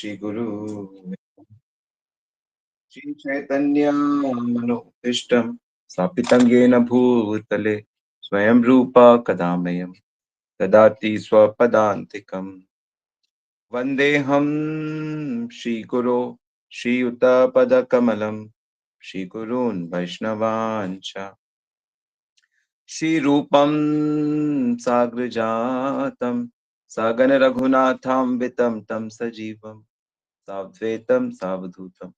श्री गुरु श्री चैतन्य मनोभीष्टं स्थापितं येन भूतले स्वयं रूपा कदा मह्यं ददाति स्वपदान्तिकम् वन्देऽहं श्रीगुरो श्रीयुतपदकमलं श्रीगुरून् वैष्णवांश्च श्रीरूपं साग्रजातं सगण रघुनाथान्वितं तं सजीवं साद्वैतं सावधूतं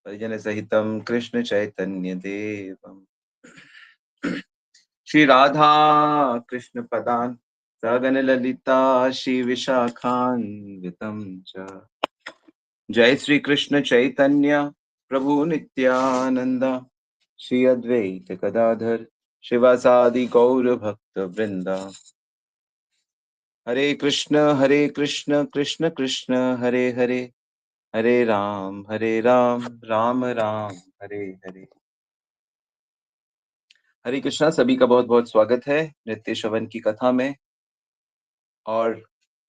परिजन सहितं कृष्ण चैतन्य देवम श्री राधा कृष्ण पदान सगन ललिता श्री विशाखान्वितं च जय श्री कृष्ण चैतन्य प्रभु नित्यानंद श्री अद्वैत गदाधर शिवासादि गौर भक्त वृंदा हरे कृष्ण कृष्ण कृष्ण हरे हरे हरे राम राम राम हरे हरे। हरे कृष्णा, सभी का बहुत बहुत स्वागत है नित्य श्रवण की कथा में। और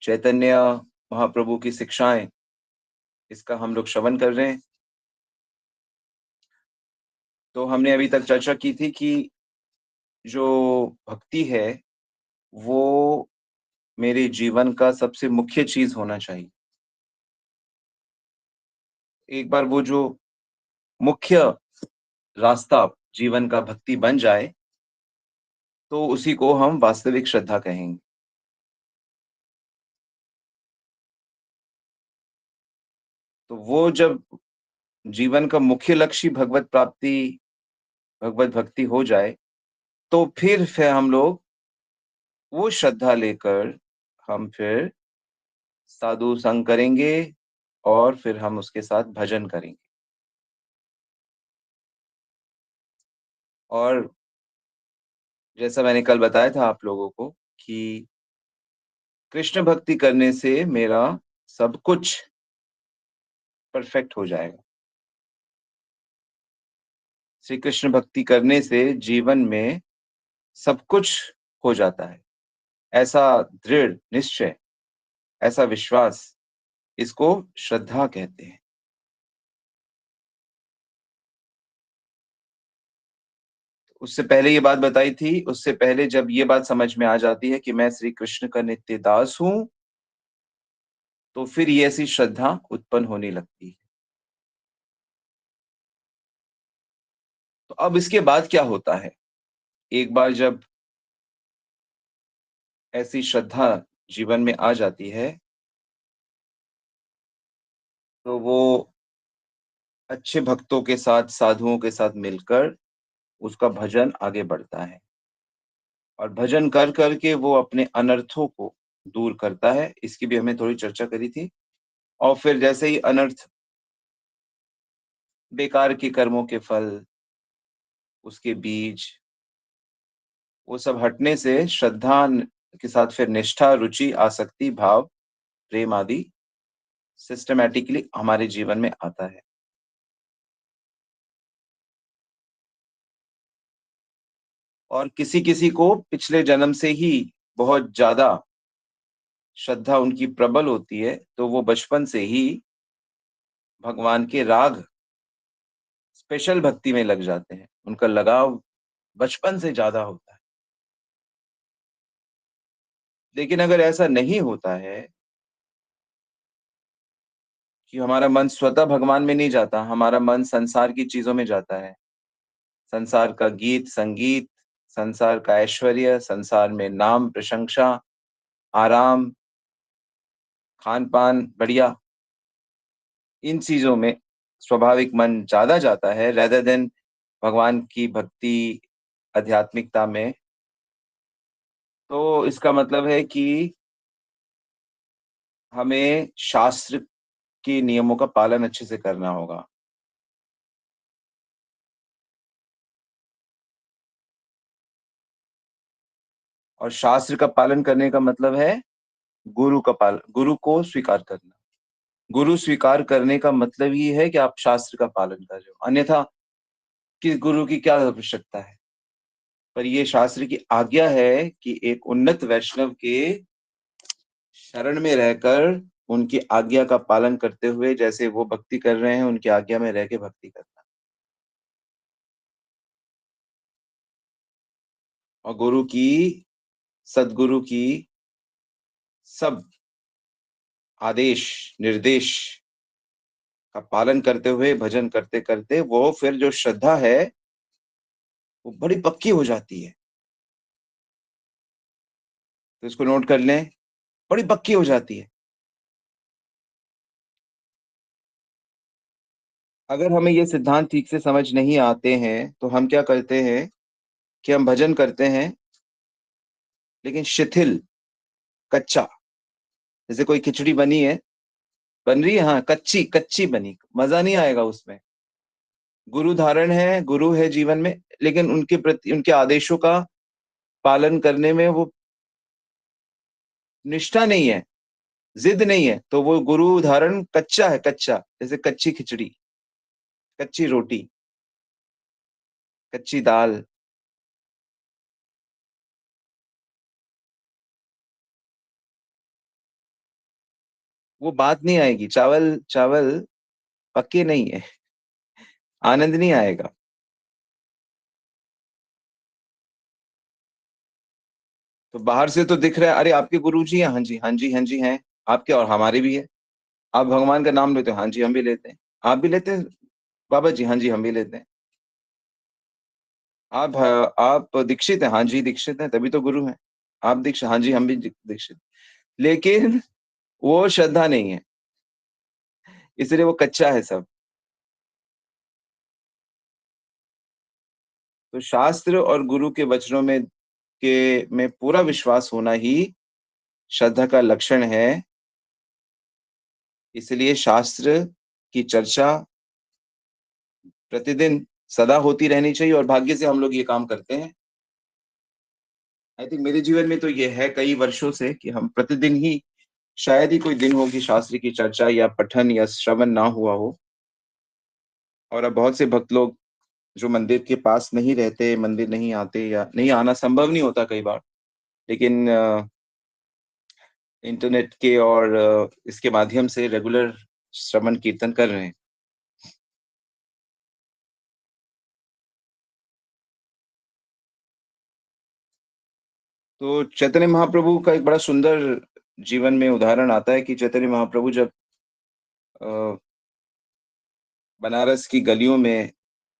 चैतन्य महाप्रभु की शिक्षाएं, इसका हम लोग श्रवण कर रहे हैं। तो हमने अभी तक चर्चा की थी कि जो भक्ति है वो मेरे जीवन का सबसे मुख्य चीज होना चाहिए। एक बार वो जो मुख्य रास्ता जीवन का भक्ति बन जाए तो उसी को हम वास्तविक श्रद्धा कहेंगे। तो वो जब जीवन का मुख्य लक्ष्य भगवत प्राप्ति, भगवत भक्ति हो जाए तो फिर हम लोग वो श्रद्धा लेकर हम फिर साधु संग करेंगे और फिर हम उसके साथ भजन करेंगे। और जैसा मैंने कल बताया था आप लोगों को कि कृष्ण भक्ति करने से मेरा सब कुछ परफेक्ट हो जाएगा। श्री कृष्ण भक्ति करने से जीवन में सब कुछ हो जाता है, ऐसा दृढ़ निश्चय, ऐसा विश्वास, इसको श्रद्धा कहते हैं। उससे पहले ये बात बताई थी, उससे पहले जब ये बात समझ में आ जाती है कि मैं श्री कृष्ण का नित्य दास हूं, तो फिर ये ऐसी श्रद्धा उत्पन्न होने लगती है। तो अब इसके बाद क्या होता है? एक बार जब ऐसी श्रद्धा जीवन में आ जाती है तो वो अच्छे भक्तों के साथ, साधुओं के साथ मिलकर उसका भजन आगे बढ़ता है और भजन कर करके वो अपने अनर्थों को दूर करता है। इसकी भी हमने थोड़ी चर्चा करी थी। और फिर जैसे ही अनर्थ, बेकार के कर्मों के फल, उसके बीज, वो सब हटने से श्रद्धा के साथ फिर निष्ठा, रुचि, आसक्ति, भाव, प्रेम आदि सिस्टमैटिकली हमारे जीवन में आता है। और किसी किसी को पिछले जन्म से ही बहुत ज्यादा श्रद्धा उनकी प्रबल होती है, तो वो बचपन से ही भगवान के राग, स्पेशल भक्ति में लग जाते हैं। उनका लगाव बचपन से ज्यादा होता है। लेकिन अगर ऐसा नहीं होता है कि हमारा मन स्वतः भगवान में नहीं जाता, हमारा मन संसार की चीजों में जाता है, संसार का गीत संगीत, संसार का ऐश्वर्य, संसार में नाम प्रशंसा, आराम, खान पान बढ़िया, इन चीजों में स्वाभाविक मन ज्यादा जाता है रेदर देन भगवान की भक्ति, आध्यात्मिकता में। तो इसका मतलब है कि हमें शास्त्र के नियमों का पालन अच्छे से करना होगा। और शास्त्र का पालन करने का मतलब है गुरु को स्वीकार करना। गुरु स्वीकार करने का मतलब ही है कि आप शास्त्र का पालन कर रहे हो, अन्यथा किस गुरु की क्या आवश्यकता है। पर ये शास्त्र की आज्ञा है कि एक उन्नत वैष्णव के शरण में रहकर उनकी आज्ञा का पालन करते हुए जैसे वो भक्ति कर रहे हैं, उनकी आज्ञा में रह के भक्ति करना। और गुरु की, सद्गुरु की सब आदेश, निर्देश का पालन करते हुए भजन करते-करते वो फिर जो श्रद्धा है, वो बड़ी पक्की हो जाती है। तो इसको नोट कर लें, बड़ी पक्की हो जाती है। अगर हमें ये सिद्धांत ठीक से समझ नहीं आते हैं, तो हम क्या करते हैं कि हम भजन करते हैं, लेकिन शिथिल, कच्चा। जैसे कोई खिचड़ी बनी है, बन रही है हाँ, कच्ची कच्ची बनी, मज़ा नहीं आएगा उसमें। गुरु धारण है, गुरु है जीवन में, लेकिन उनके प्रति उनके आदेशों का पालन करने में वो निष्ठा नहीं है, ज़िद नहीं है, तो वो गुरु धारण कच्चा है, कच्चा। जैसे कच्ची खिचड़ी, कच्ची रोटी, कच्ची दाल। वो बात नहीं आएगी, चावल चावल पक्के नहीं है, आनंद नहीं आएगा। तो बाहर से तो दिख रहा है, अरे आपके गुरुजी हैं? हाँ जी, हाँ जी, हाँ जी हैं। आपके और हमारे भी हैं। आप भगवान का नाम लेते हो? हाँ जी, हम भी लेते हैं। आप भी लेते हैं? बाबा जी, हाँ जी, हम भी लेते हैं। आप दीक्षित हैं? हाँ जी, दीक्षित हैं, तभी तो गुरु हैं। आप दीक्ष हाँ जी, हम भी दीक्षित। लेकिन वो श्रद्धा नहीं है, इसलिए वो कच्चा है सब। तो शास्त्र और गुरु के वचनों में पूरा विश्वास होना ही श्रद्धा का लक्षण है। इसलिए शास्त्र की चर्चा प्रतिदिन सदा होती रहनी चाहिए और भाग्य से हम लोग ये काम करते हैं। आई थिंक मेरे जीवन में तो ये है कई वर्षों से कि हम प्रतिदिन ही शायद ही कोई दिन हो कि शास्त्र की चर्चा या पठन या श्रवण ना हुआ हो। और अब बहुत से भक्त लोग जो मंदिर के पास नहीं रहते, मंदिर नहीं आते या नहीं आना संभव नहीं होता कई बार। लेकिन इंटरनेट के और इसके माध्यम से रेगुलर श्रवण कीर्तन कर रहे हैं। तो चैतन्य महाप्रभु का एक बड़ा सुंदर जीवन में उदाहरण आता है कि चैतन्य महाप्रभु जब अ, बनारस की गलियों में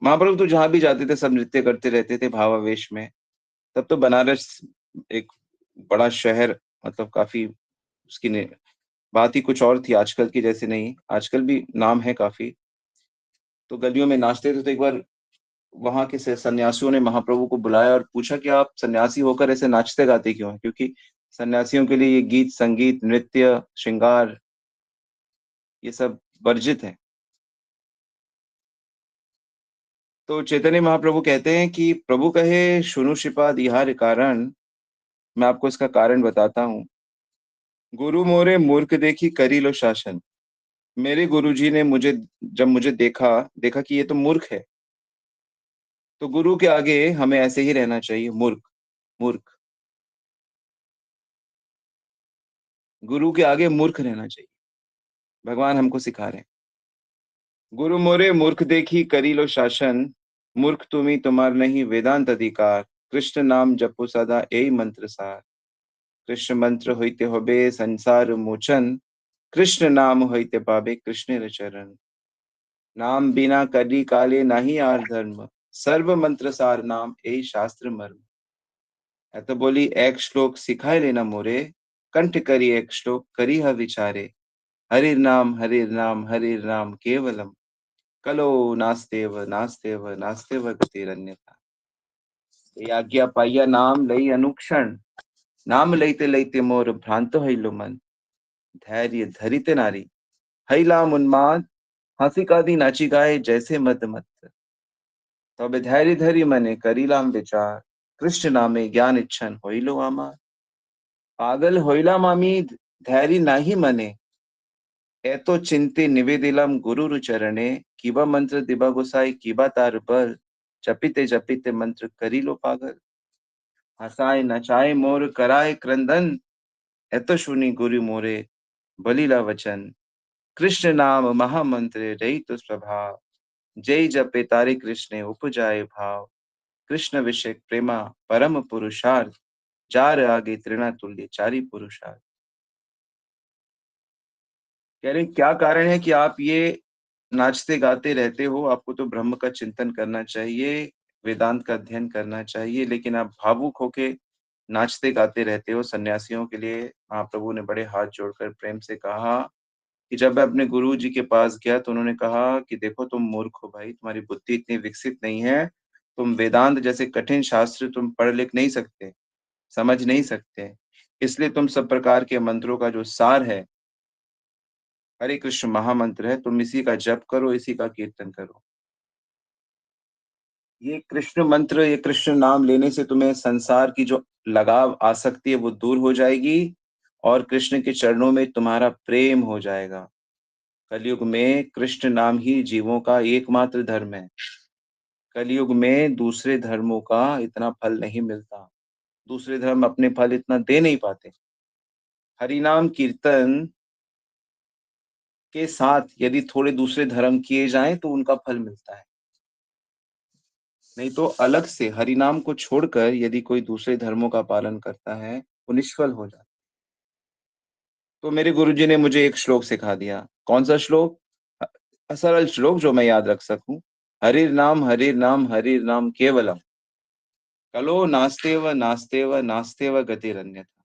महाप्रभु तो जहाँ भी जाते थे सब नृत्य करते रहते थे भावावेश में। तब तो बनारस एक बड़ा शहर मतलब काफ़ी उसकी ने बात ही कुछ और थी, आजकल की जैसी नहीं। आजकल भी नाम है काफ़ी। तो गलियों में नाचते थे तो एक बार वहाँ के स सन्यासियों ने महाप्रभु को बुलाया और पूछा कि आप सन्यासी होकर ऐसे नाचते-गाते क्यों हैं? क्योंकि सन्यासियों के लिए ये गीत, संगीत, नृत्य, श्रृंगार ये सब वर्जित है। तो चैतन्य महाप्रभु कहते हैं कि प्रभु कहे सुनु श्रीपाद इहार कारण, मैं आपको इसका कारण बताता हूँ। गुरु मोरे मूर्ख देखी करी लो शासन। मेरे गुरुजी ने मुझे देखा कि ये तो मूर्ख है। तो गुरु के आगे हमें ऐसे ही रहना चाहिए मूर्ख, मूर्ख। गुरु के आगे मूर्ख रहना चाहिए। भगवान हमको सिखा रहे हैं। गुरु मोरे मूर्ख देखी करी लो शासन, मूर्ख तुम्ही तुम्हार नहीं वेदांत अधिकार। कृष्ण नाम जपो सदा एई मंत्र सार। कृष्ण मंत्र होइते होबे संसार मोचन। कृष्ण नाम होइते पावे कृष्णेर चरण। नाम बिना करी काले नाही आर धर्म। सर्व मंत्र सार नाम एई शास्त्र मर्म। तो बोली एक श्लोक सिखाए लेना मोरे। कंठ करी एक श्लोक करी ह विचारे। हरिर नाम हरिर नाम केवलम। कलो नास्तेव नास्तेव नास्तेव गतिरन्यथा। ये आज्ञा पाइया नाम लई अनुक्षण। नाम लईते लईते मोर भ्रांतो हइलो मन। धैर्य धरिते नारी हइलाम उन्माद। हंसी कादी नाची गाए जैसे मद मत। तबे धैर्य धरि मने करिलाम विचार। कृष्ण नामे ज्ञान इच्छन होइलो आमार। पागल होइला मामी धैर्य नाही मने। एतो चिंते निवेदिलम गुरुरु चरणे। किबा मंत्र दिबा गोसाई किबा तार बल। जपिते जपिते मंत्र करिलो पागल। हसाए नचाए मोर कराए क्रंदन। एतो सुनी गुरु मोरे बलिला वचन, कृष्ण नाम महामंत्र रहित स्वभाव, जय जपे तारे कृष्ण उपजाए भाव, कृष्ण विषय प्रेमा परम पुरुषार्थ, चार आगे तृणा तुल्य चारि पुरुषार्थ। कह रहे क्या कारण है कि आप ये नाचते गाते रहते हो? आपको तो ब्रह्म का चिंतन करना चाहिए, वेदांत का अध्ययन करना चाहिए, लेकिन आप भावुक होके नाचते गाते रहते हो। सन्यासियों के लिए महाप्रभु ने बड़े हाथ जोड़कर प्रेम से कहा कि जब मैं अपने गुरु जी के पास गया तो उन्होंने कहा कि देखो तुम मूर्ख हो भाई, तुम्हारी बुद्धि इतनी विकसित नहीं है, तुम वेदांत जैसे कठिन शास्त्र तुम पढ़ लिख नहीं सकते, समझ नहीं सकते। इसलिए तुम सब प्रकार के मंत्रों का जो सार है, हरे कृष्ण महामंत्र है, तुम इसी का जप करो, इसी का कीर्तन करो। ये कृष्ण मंत्र, ये कृष्ण नाम लेने से तुम्हें संसार की जो लगाव, आसक्ति है वो दूर हो जाएगी और कृष्ण के चरणों में तुम्हारा प्रेम हो जाएगा। कलयुग में कृष्ण नाम ही जीवों का एकमात्र धर्म है। कलयुग में दूसरे धर्मों का इतना फल नहीं मिलता। दूसरे धर्म अपने फल इतना दे नहीं पाते। हरिनाम कीर्तन के साथ यदि थोड़े दूसरे धर्म किए जाएँ तो उनका फल मिलता है। नहीं तो अलग से हरिनाम को छोड़कर यदि कोई दूसरे धर्मों का पालन करता है, वो निष्फल हो जाता है। तो मेरे गुरुजी ने मुझे एक श्लोक सिखा दिया। कौन-सा श्लोक? सरल श्लोक जो मैं याद रख सकूँ। हरिर्नाम हरिर्नाम नाम केवलम, कलो नास्तेव नास्तेव नास्तेव गतिरन्यथा।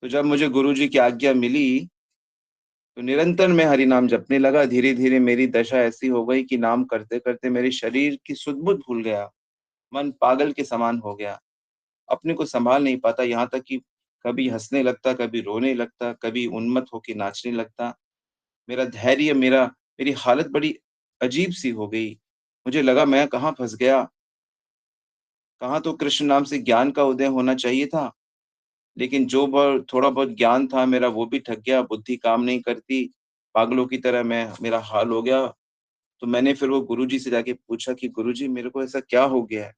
तो जब मुझे गुरुजी की आज्ञा मिली, तो निरंतर मैं हरि नाम जपने लगा। धीरे-धीरे मेरी दशा ऐसी हो गई कि नाम करते-करते मेरे शरीर की सुध-बुध भूल गया। मन पागल के समान हो गया। अपने को सँभाल नहीं पाता, यहाँ तक कि कभी हँसने लगता, कभी रोने लगता, कभी उन्मत्त होके नाचने लगता। मेरा धैर्य, मेरी हालत बड़ी अजीब-सी हो गई। मुझे लगा मैं कहाँ फँस गया? कहाँ तो कृष्ण नाम से ज्ञान का उदय होना चाहिए था, लेकिन जो थोड़ा बहुत ज्ञान था मेरा वो भी ठग गया, बुद्धि काम नहीं करती, पागलों की तरह मेरा हाल हो गया। तो मैंने फिर वो गुरुजी से जाके पूछा कि गुरुजी मेरे को ऐसा क्या हो गया है?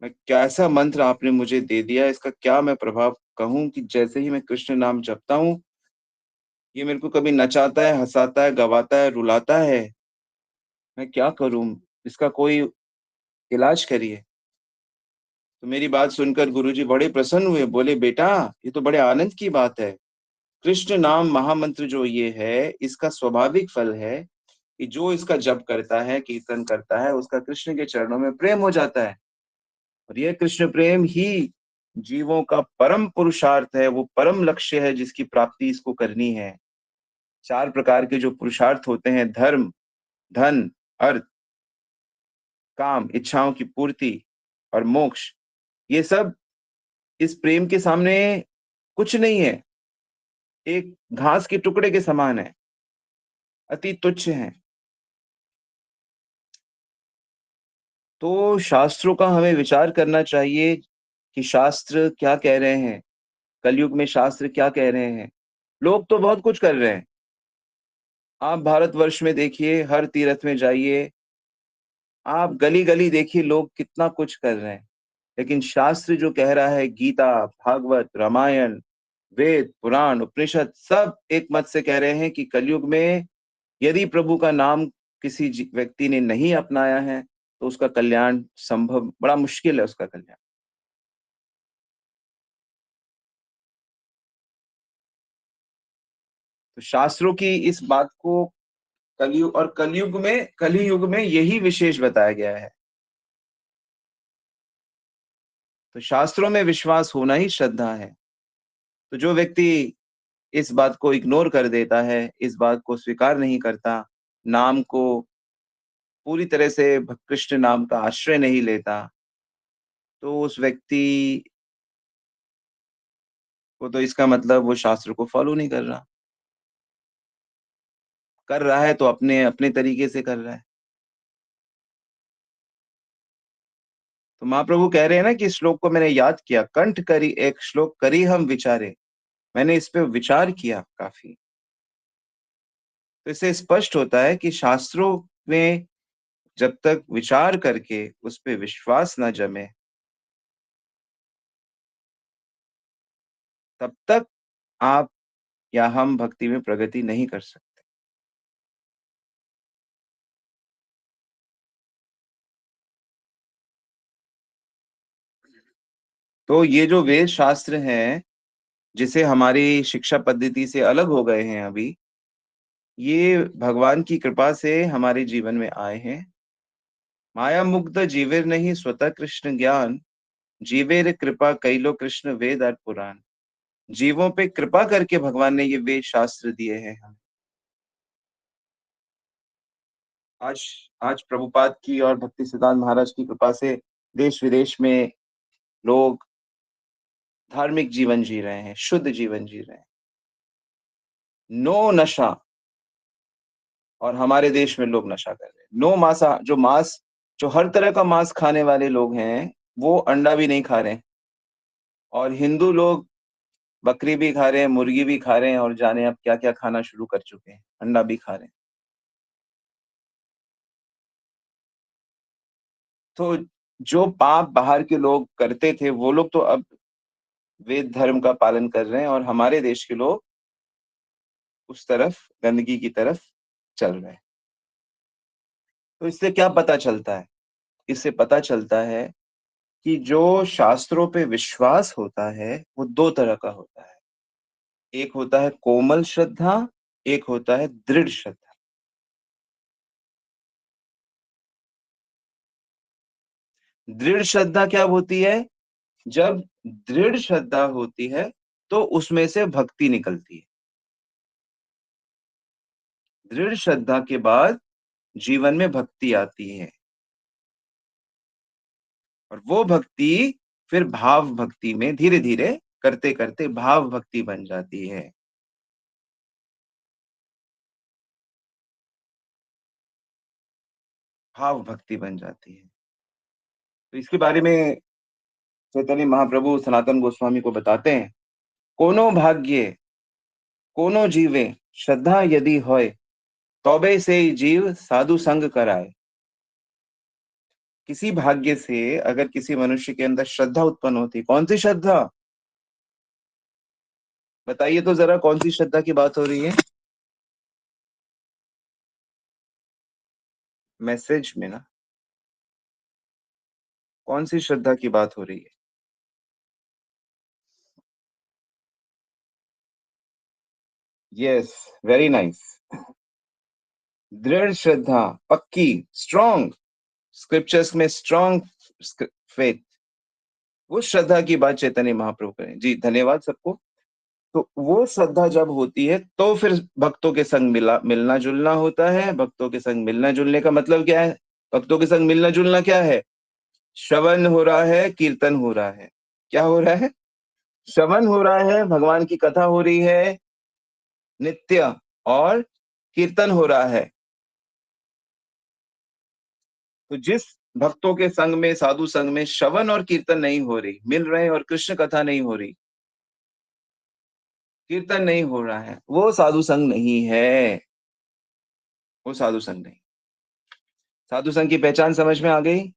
मैं कैसा मंत्र आपने मुझे दे दिया है, इसका क्या मैं प्रभाव कहूँ कि जैसे ही मैं कृष्ण नाम जपता हूँ, ये मेरे को कभी नचाता है, हँसाता है, गवाता है, रुलाता है। मैं क्या करूँ? इसका कोई इलाज करिए। तो मेरी बात सुनकर गुरुजी बड़े प्रसन्न हुए, बोले, "बेटा, ये तो बड़े आनंद की बात है। कृष्ण नाम महामंत्र जो ये है, इसका स्वाभाविक फल है कि जो इसका जप करता है, कीर्तन करता है, उसका कृष्ण के चरणों में प्रेम हो जाता है। और ये कृष्ण प्रेम ही जीवों का परम पुरुषार्थ है, वो परम लक्ष्य है जिसकी प्राप्ति इसको करनी है। 4 प्रकार के जो पुरुषार्थ होते हैं, धर्म, धन, अर्थ, काम, इच्छाओं की पूर्ति और मोक्ष, ये सब इस प्रेम के सामने कुछ नहीं है, एक घास के टुकड़े के समान है, अति तुच्छ हैं। तो शास्त्रों का हमें विचार करना चाहिए कि शास्त्र क्या कह रहे हैं, कलयुग में शास्त्र क्या कह रहे हैं। लोग तो बहुत कुछ कर रहे हैं। आप भारतवर्ष में देखिए, हर तीर्थ में जाइए, आप गली-गली देखिए लोग कितना कुछ कर रहे हैं। लेकिन शास्त्र जो कह रहा है, गीता, भागवत, रामायण, वेद, पुराण, उपनिषद सब एक मत से कह रहे हैं कि कलयुग में यदि प्रभु का नाम किसी व्यक्ति ने नहीं अपनाया है, तो उसका कल्याण संभव बड़ा मुश्किल है उसका कल्याण। तो शास्त्रों की इस बात को कलियुग में यही विशेष बताया गया है। तो शास्त्रों में विश्वास होना ही श्रद्धा है। तो जो व्यक्ति इस बात को इग्नोर कर देता है, इस बात को स्वीकार नहीं करता, नाम को पूरी तरह से कृष्ण नाम का आश्रय नहीं लेता, तो उस व्यक्ति को तो इसका मतलब वो शास्त्र को फॉलो नहीं कर रहा। कर रहा है तो अपने अपने तरीके से कर रहा है। तो महाप्रभु कह रहे हैं ना कि इस श्लोक को मैंने याद किया, कंठ करी एक श्लोक करी हम विचारे। मैंने इस पे विचार किया काफ़ी। तो इससे स्पष्ट होता है कि शास्त्रों में जब तक विचार करके उस पे विश्वास ना जमे, तब तक आप या हम भक्ति में प्रगति नहीं कर सकते। तो ये जो वेद शास्त्र हैं, जिसे हमारी शिक्षा पद्धति से अलग हो गए हैं अभी, ये भगवान की कृपा से हमारे जीवन में आए हैं। माया मुग्ध जीवेर नहीं स्वतः कृष्ण ज्ञान, जीवेर कृपा कइलो कृष्ण वेद और पुराण। जीवों पे कृपा करके भगवान ने ये वेद शास्त्र दिए हैं हमें। आज आज प्रभुपाद की और भक्ति सिद्धांत महाराज की कृपा से देश-विदेश में लोग धार्मिक जीवन जी रहे हैं, शुद्ध जीवन जी रहे हैं। नो नशा। और हमारे देश में लोग नशा कर रहे हैं। नो मांसा, जो हर तरह का मांस खाने वाले लोग हैं, वो अंडा भी नहीं खा रहे हैं। और हिंदू लोग बकरी भी खा रहे हैं, मुर्गी भी खा रहे हैं और जाने अब क्या-क्या खाना शुरू कर चुके हैं, अंडा भी खा रहे हैं। तो जो पाप बाहर के लोग करते थे, वो लोग तो अब वेद धर्म का पालन कर रहे हैं और हमारे देश के लोग उस तरफ, गंदगी की तरफ चल रहे हैं। तो इससे क्या पता चलता है? इससे पता चलता है कि जो शास्त्रों पे विश्वास होता है, वो 2 तरह का होता है। एक होता है कोमल श्रद्धा, एक होता है दृढ़ श्रद्धा। दृढ़ श्रद्धा क्या होती है? जब दृढ़ श्रद्धा होती है, तो उसमें से भक्ति निकलती है। दृढ़ श्रद्धा के बाद जीवन में भक्ति आती है और वो भक्ति फिर भाव भक्ति में धीरे-धीरे करते-करते भाव भक्ति बन जाती है। भाव भक्ति बन जाती है। तो इसके बारे में चैतन्य महाप्रभु सनातन गोस्वामी को बताते हैं, "कोनो भाग्ये कोनो जीवे श्रद्धा यदि होय, तौबे से जीव साधु संग कराए।" किसी भाग्य से अगर किसी मनुष्य के अंदर श्रद्धा उत्पन्न होती, कौन-सी श्रद्धा? बताइए तो ज़रा कौन-सी श्रद्धा की बात हो रही है? मैसेज में ना, कौन-सी श्रद्धा की बात हो रही है? Yes, very nice. दृढ़ श्रद्धा, पक्की, स्ट्रॉन्ग, स्क्रिप्चर्स में स्ट्रॉन्ग फेथ, वो श्रद्धा की बात चैतन्य महाप्रभु करें। जी, धन्यवाद सबको। तो वो श्रद्धा जब होती है, तो फिर भक्तों के संग मिलना-जुलना होता है। भक्तों के संग मिलना-जुलने का मतलब क्या है? भक्तों के संग मिलना-जुलना क्या है? श्रवण हो रहा है, कीर्तन हो रहा है। क्या हो रहा है? श्रवण हो रहा है, भगवान की कथा हो रही है नित्य और कीर्तन हो रहा है। तो जिस भक्तों के संग में, साधु संग में श्रवण और कीर्तन नहीं हो रही, मिल रहे हैं और कृष्ण कथा नहीं हो रही, कीर्तन नहीं हो रहा है, वो साधु संग नहीं है, वो साधु संग नहीं। साधु संग की पहचान समझ में आ गई?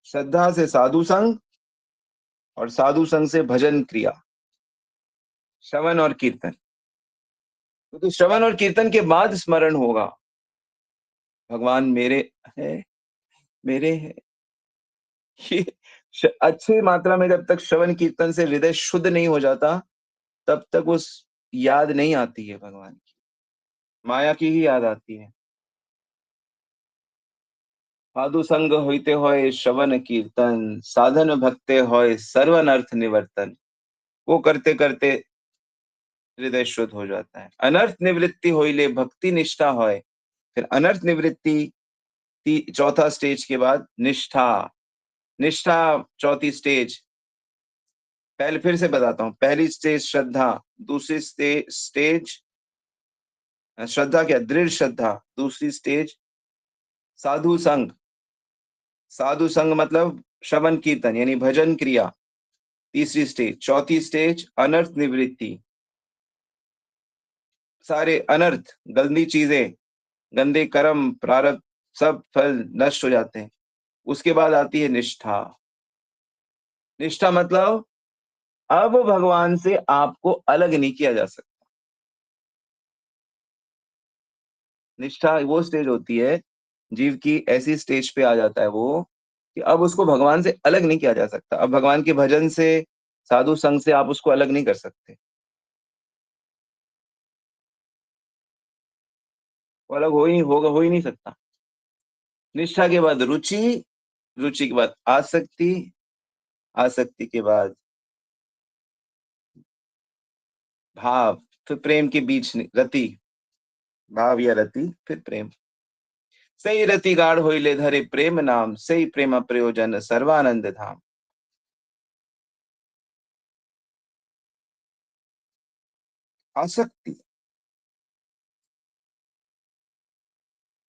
श्रद्धा से साधु संग और साधु संग से भजन क्रिया, श्रवण और कीर्तन। क्योंकि श्रवण और कीर्तन के बाद स्मरण होगा, भगवान मेरे हैं, मेरे हैं। ये अच्छी मात्रा में जब तक श्रवण कीर्तन से हृदय शुद्ध नहीं हो जाता, तब तक उस याद नहीं आती है भगवान की, माया की ही याद आती है। साधु संग होइते होय श्रवण कीर्तन, साधन भक्ते होय सर्व अनर्थ निवर्तन। वो करते-करते हृदय शुद्ध हो जाता है। अनर्थ निवृत्ति होइले भक्ति निष्ठा होय। फिर अनर्थ निवृत्ति चौथा स्टेज के बाद निष्ठा। निष्ठा चौथी स्टेज। पहले फिर से बताता हूँ। पहली स्टेज श्रद्धा, दूसरी स्टेज श्रद्धा क्या? दृढ़ श्रद्धा। दूसरी स्टेज साधु संग। साधु संग मतलब श्रवण कीर्तन यानी भजन क्रिया। तीसरी स्टेज। चौथी स्टेज अनर्थ निवृत्ति। सारे अनर्थ, गंदी चीजें, गंदे कर्म, प्रारब्ध सब फल नष्ट हो जाते हैं। उसके बाद आती है निष्ठा। निष्ठा मतलब अब भगवान से आपको अलग नहीं किया जा सकता। निष्ठा वो स्टेज होती है, जीव की ऐसी स्टेज पे आ जाता है वो, कि अब उसको भगवान से अलग नहीं किया जा सकता। अब भगवान के भजन से, साधु संग से आप उसको अलग नहीं कर सकते। वो अलग हो ही नहीं सकता। निष्ठा के बाद रुचि, रुचि के बाद आसक्ति, आसक्ति के बाद भाव, फिर प्रेम के बीच रति, भाव या रति, फिर प्रेम। सही रति गाढ़ होइले धरे प्रेम नाम, सही प्रेम प्रयोजन सर्वानंद धाम। आसक्ति,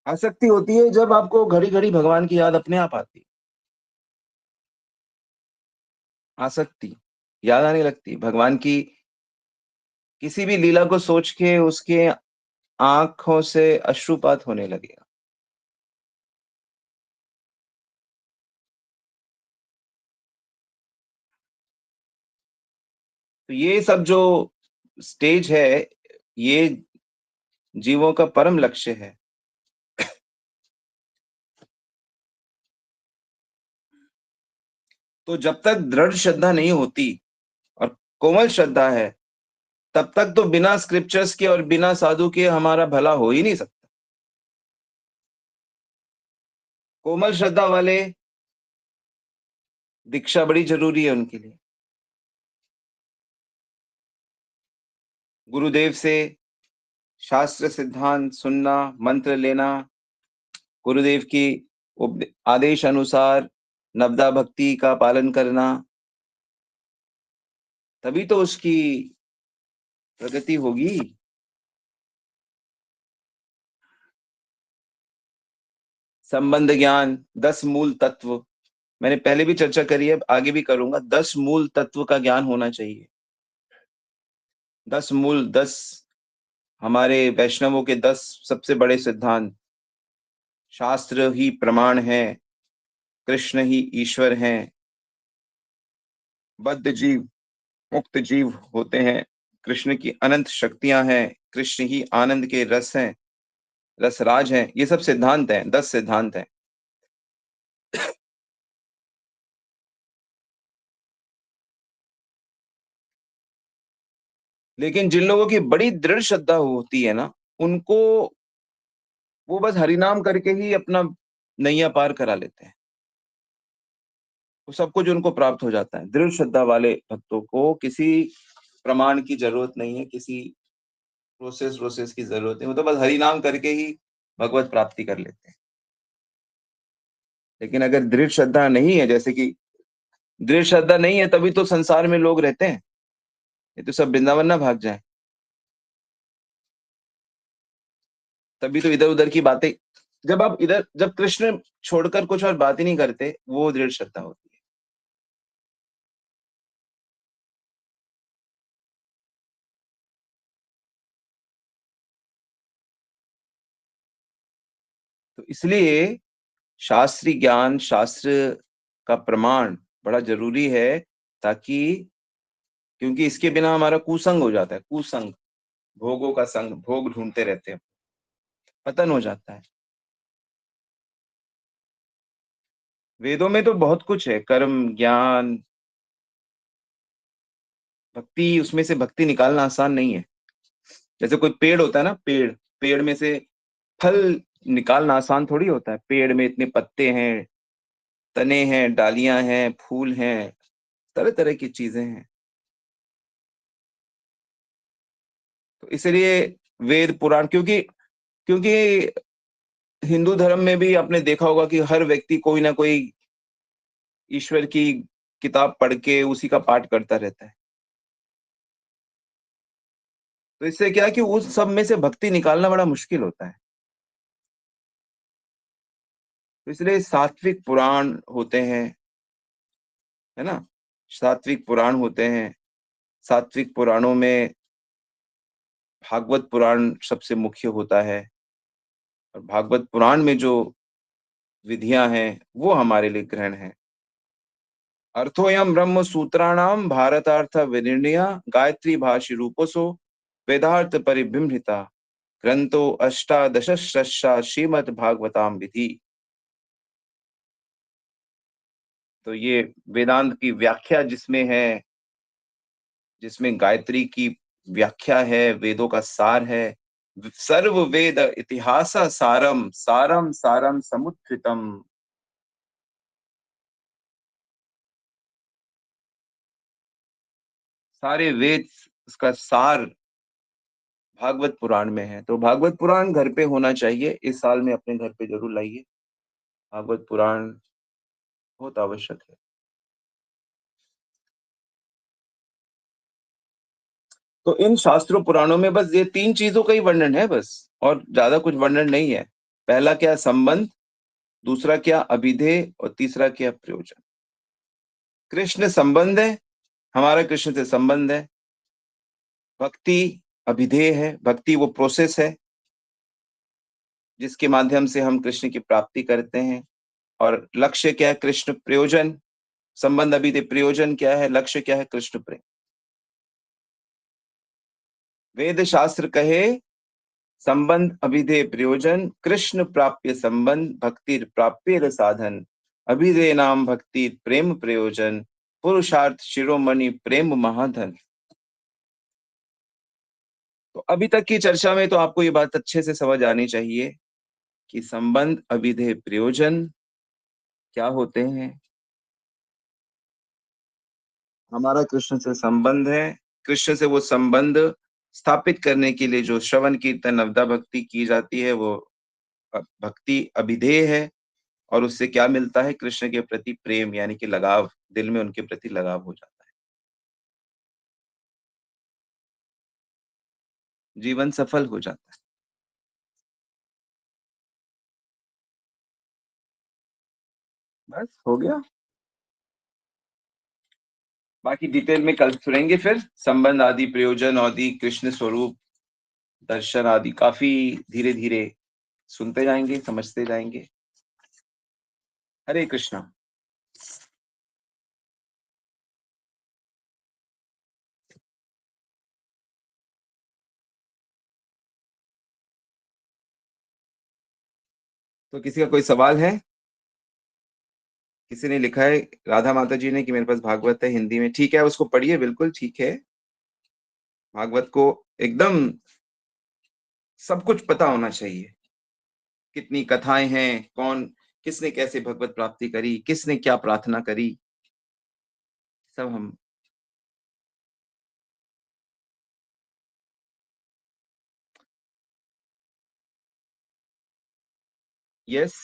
आसक्ति होती है जब आपको घड़ी घड़ी भगवान की याद अपने आप आती है। आसक्ति, याद आने लगती भगवान की, किसी भी लीला को सोच के उसके आंखों से अश्रुपात होने लगेगा। तो ये सब जो स्टेज है, ये जीवों का परम लक्ष्य है। तो जब तक दृढ़ श्रद्धा नहीं होती और कोमल श्रद्धा है, तब तक तो बिना स्क्रिप्चर्स के और बिना साधु के हमारा भला हो ही नहीं सकता। कोमल श्रद्धा वाले, दीक्षा बड़ी जरूरी है उनके लिए। गुरुदेव से शास्त्र सिद्धांत सुनना, मंत्र लेना, गुरुदेव की आदेश अनुसार नवदा भक्ति का पालन करना, तभी तो उसकी प्रगति होगी। संबंध ज्ञान, 10 मूल तत्व, मैंने पहले भी चर्चा करी है, आगे भी करूंगा। 10 मूल तत्व का ज्ञान होना चाहिए। 10 मूल, 10 हमारे वैष्णवों के 10 सबसे बड़े सिद्धांत। शास्त्र ही प्रमाण है, कृष्ण ही ईश्वर हैं, बद्ध जीव मुक्त जीव होते हैं, कृष्ण की अनंत शक्तियां हैं, कृष्ण ही आनंद के रस हैं, रसराज हैं। ये सब सिद्धांत हैं, 10 सिद्धांत हैं। लेकिन जिन लोगों की बड़ी दृढ़ श्रद्धा होती है ना, उनको, वो बस हरिनाम करके ही अपना नैया पार करा लेते हैं। वो सब कुछ उनको प्राप्त हो जाता है। दृढ़ श्रद्धा वाले भक्तों को किसी प्रमाण की जरूरत नहीं है, किसी प्रोसेस प्रोसेस की जरूरत नहीं, वो तो बस हरिनाम करके ही भगवत प्राप्ति कर लेते हैं। लेकिन अगर दृढ़ श्रद्धा नहीं है, जैसे कि दृढ़ श्रद्धा नहीं है, तभी तो संसार में लोग रहते हैं। ये तो सब वृंदावन ना भाग जाए, तभी तो इधर उधर की बातें। जब आप इधर, जब कृष्ण छोड़कर कुछ और बात ही नहीं करते, वो दृढ़ श्रद्धा होती है। तो इसलिए शास्त्रीय ज्ञान, शास्त्र का प्रमाण बड़ा जरूरी है, ताकि, क्योंकि इसके बिना हमारा कुसंग हो जाता है। कुसंग, भोगों का संग, भोग ढूंढते रहते हैं, पतन हो जाता है। वेदों में तो बहुत कुछ है, कर्म ज्ञान भक्ति, उसमें से भक्ति निकालना आसान नहीं है। जैसे कोई पेड़ होता है ना, पेड़, पेड़ में से फल निकालना आसान थोड़ी होता है। पेड़ में इतने पत्ते हैं, तने हैं, डालियां हैं, फूल हैं, तरह तरह की चीजें हैं। तो इसलिए वेद पुराण, क्योंकि क्योंकि हिंदू धर्म में भी आपने देखा होगा कि हर व्यक्ति कोई ना कोई ईश्वर की किताब पढ़ के उसी का पाठ करता रहता है। तो इससे क्या है कि उस सब में से भक्ति निकालना बड़ा मुश्किल होता है। तो इसलिए सात्विक पुराण होते हैं, है ना, सात्विक पुराण होते हैं। सात्विक पुराणों में भागवत पुराण सबसे मुख्य होता है, और भागवत पुराण में जो विधियां हैं वो हमारे लिए ग्रहण है। अर्थोयम ब्रह्म सूत्राणाम भारतार्थ विनिर्णय गायत्री भाषी रूपसो वेदार्थ परिबिंबिता ग्रंथो अष्टादश श्रीमद् भागवताम विधि। तो ये वेदांत की व्याख्या जिसमें है, जिसमें गायत्री की व्याख्या है, वेदों का सार है। सर्व वेद इतिहास सारम सारम सारम समुत्थितम। सारे वेद, उसका सार भागवत पुराण में है। तो भागवत पुराण घर पे होना चाहिए, इस साल में अपने घर पे जरूर लाइए। भागवत पुराण बहुत आवश्यक है। तो इन शास्त्रों पुराणों में बस ये तीन चीजों का ही वर्णन है बस, और ज्यादा कुछ वर्णन नहीं है। पहला क्या संबंध, दूसरा क्या अभिधेय, और तीसरा क्या प्रयोजन। कृष्ण संबंध है, हमारा कृष्ण से संबंध है। भक्ति अभिधेय है, भक्ति वो प्रोसेस है जिसके माध्यम से हम कृष्ण की प्राप्ति करते हैं। और लक्ष्य क्या है, कृष्ण प्रयोजन। संबंध अभिधेय, प्रयोजन क्या है, लक्ष्य क्या है, कृष्ण प्रेम। वेद शास्त्र कहे संबंध अभिधेय प्रयोजन कृष्ण प्राप्य संबंध भक्ति प्राप्य साधन अभिधेय नाम भक्ति प्रेम प्रयोजन पुरुषार्थ शिरोमणि प्रेम महाधन। तो अभी तक की चर्चा में तो आपको ये बात अच्छे से समझ आनी चाहिए कि संबंध अभिधेय प्रयोजन क्या होते हैं। हमारा कृष्ण से संबंध है, कृष्ण से वो संबंध स्थापित करने के लिए जो श्रवण कीर्तन नवदा भक्ति की जाती है वो भक्ति अभिधेय है। और उससे क्या मिलता है, कृष्ण के प्रति प्रेम यानी कि लगाव, दिल में उनके प्रति लगाव हो जाता है, जीवन सफल हो जाता है। बस हो गया। बाकी डिटेल में कल सुनेंगे फिर, संबंध आदि प्रयोजन आदि कृष्ण स्वरूप दर्शन आदि काफी धीरे धीरे सुनते जाएंगे, समझते जाएंगे। हरे कृष्णा। तो किसी का कोई सवाल है? किसी ने लिखा है, राधा माता जी ने, कि मेरे पास भागवत है हिंदी में। ठीक है, उसको पढ़िए, बिल्कुल ठीक है। भागवत को एकदम सब कुछ पता होना चाहिए, कितनी कथाएं हैं, कौन किसने कैसे भगवत प्राप्ति करी, किसने क्या प्रार्थना करी, सब हम। यस।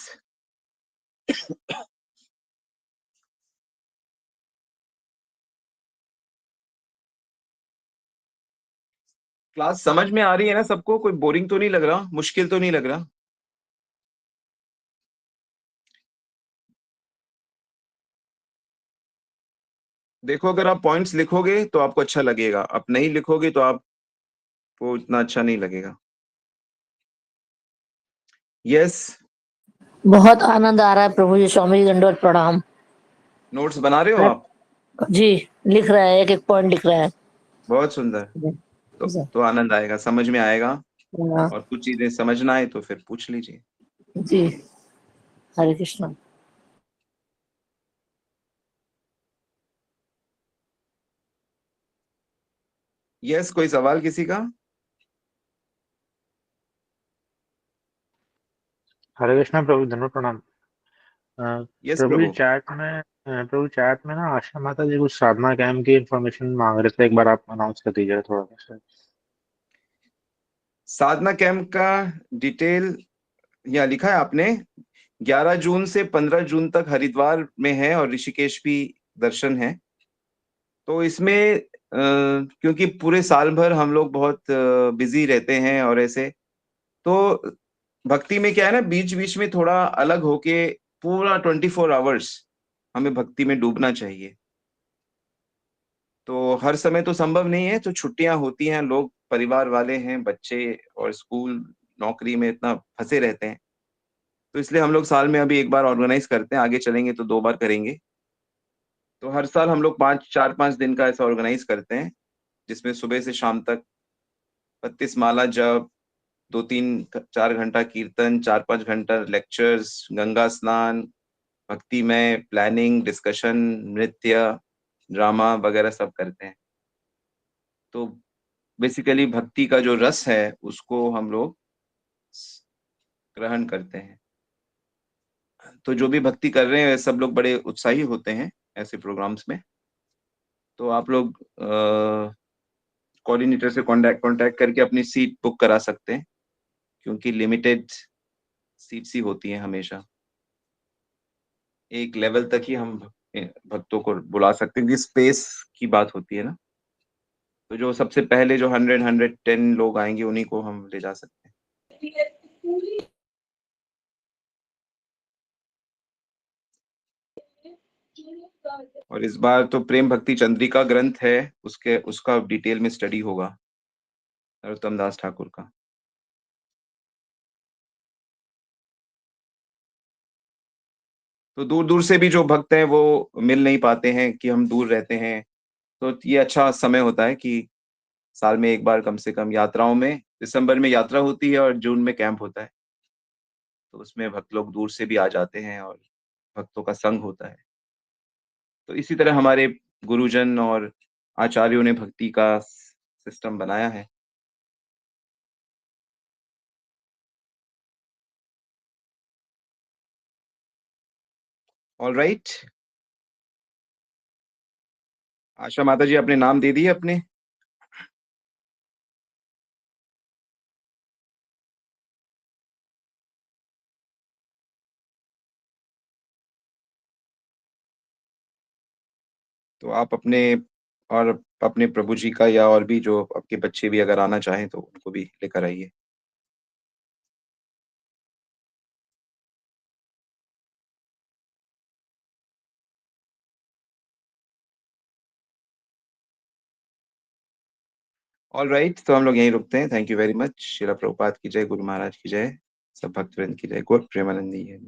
क्लास समझ में आ रही है ना सबको? कोई बोरिंग तो नहीं लग रहा, मुश्किल तो नहीं लग रहा? देखो, अगर आप पॉइंट्स लिखोगे तो आपको अच्छा लगेगा, आप नहीं लिखोगे तो आपको इतना अच्छा नहीं लगेगा। यस। बहुत आनंद आ रहा है प्रभु जी, स्वामी जी दंडवत प्रणाम। नोट्स बना रहे हो आप? जी, लिख रहा है, एक एक पॉइंट लिख रहा है। बहुत सुंदर। जी, तो आनंद आएगा, समझ में आएगा। हाँ, और कुछ चीजें समझना है तो फिर पूछ लीजिए। जी, हरे कृष्णा। यस, कोई सवाल किसी का? हरे कृष्णा प्रभु, धन्यवाद प्रणाम। अ, यस प्रभु जी प्रभु। चैट में ना आशा माता जी कुछ साधना कैंप की इंफॉर्मेशन मांग रहे थे, एक बार आप अनाउंस कर दीजिएगा थोड़ा सा। साधना कैंप का डिटेल यहाँ लिखा है आपने। 11 जून से 15 जून तक हरिद्वार में है और ऋषिकेश भी दर्शन है। तो इसमें क्योंकि पूरे साल भर हम लोग बहुत बिजी रहते हैं और ऐसे, तो भक्ति में क्या है ना, बीच बीच में थोड़ा अलग होके पूरा 24 आवर्स हमें भक्ति में डूबना चाहिए। तो हर समय तो संभव नहीं है, तो छुट्टियां होती हैं, लोग परिवार वाले हैं, बच्चे और स्कूल नौकरी में इतना फंसे रहते हैं। तो इसलिए हम लोग साल में अभी एक बार ऑर्गेनाइज करते हैं, आगे चलेंगे तो 2 बार करेंगे। तो हर साल हम लोग 4-5 दिन का ऐसा ऑर्गेनाइज करते हैं, जिसमें सुबह से शाम तक 32 माला जप, 2-3-4 घंटा कीर्तन, 4-5 घंटा लेक्चर्स, गंगा स्नान, भक्तिमय प्लानिंग, डिस्कशन, नृत्य, ड्रामा वगैरह सब करते हैं। तो बेसिकली भक्ति का जो रस है, उसको हम लोग ग्रहण करते हैं। तो जो भी भक्ति कर रहे हैं, सब लोग बड़े उत्साही होते हैं ऐसे प्रोग्राम्स में। तो आप लोग कोऑर्डिनेटर से कांटेक्ट कांटेक्ट करके अपनी सीट बुक करा सकते हैं, क्योंकि लिमिटेड सीट्स ही होती हैं हमेशा। एक लेवल तक ही हम भक्तों को बुला सकते हैं, क्योंकि स्पेस की बात होती है ना। तो जो सबसे पहले जो 110 लोग आएंगे, उन्हीं को हम ले जा सकते हैं। और इस बार तो प्रेम भक्ति चंद्रिका ग्रंथ है, उसका डिटेल में स्टडी होगा, नरोत्तम दास ठाकुर का। तो दूर दूर से भी जो भक्त हैं वो मिल नहीं पाते हैं, कि हम दूर रहते हैं, तो ये अच्छा समय होता है कि साल में एक बार कम से कम यात्राओं में, दिसंबर में यात्रा होती है और जून में कैंप होता है। तो उसमें भक्त लोग दूर से भी आ जाते हैं और भक्तों का संग होता है। तो इसी तरह हमारे गुरुजन और आचार्यों ने भक्ति का सिस्टम बनाया है। All right. आशा माता जी, अपने नाम दे दिए अपने। तो आप अपने और अपने प्रभु जी का, या और भी जो आपके बच्चे भी अगर आना चाहें तो उनको भी लेकर आइए। ऑल राइट, तो हम लोग यहीं रुकते हैं। Thank you very much. शिला प्रभुपाद की जय, गुरु महाराज की जय, सब भक्तवृंद की जय, गौर प्रेमानंदी है।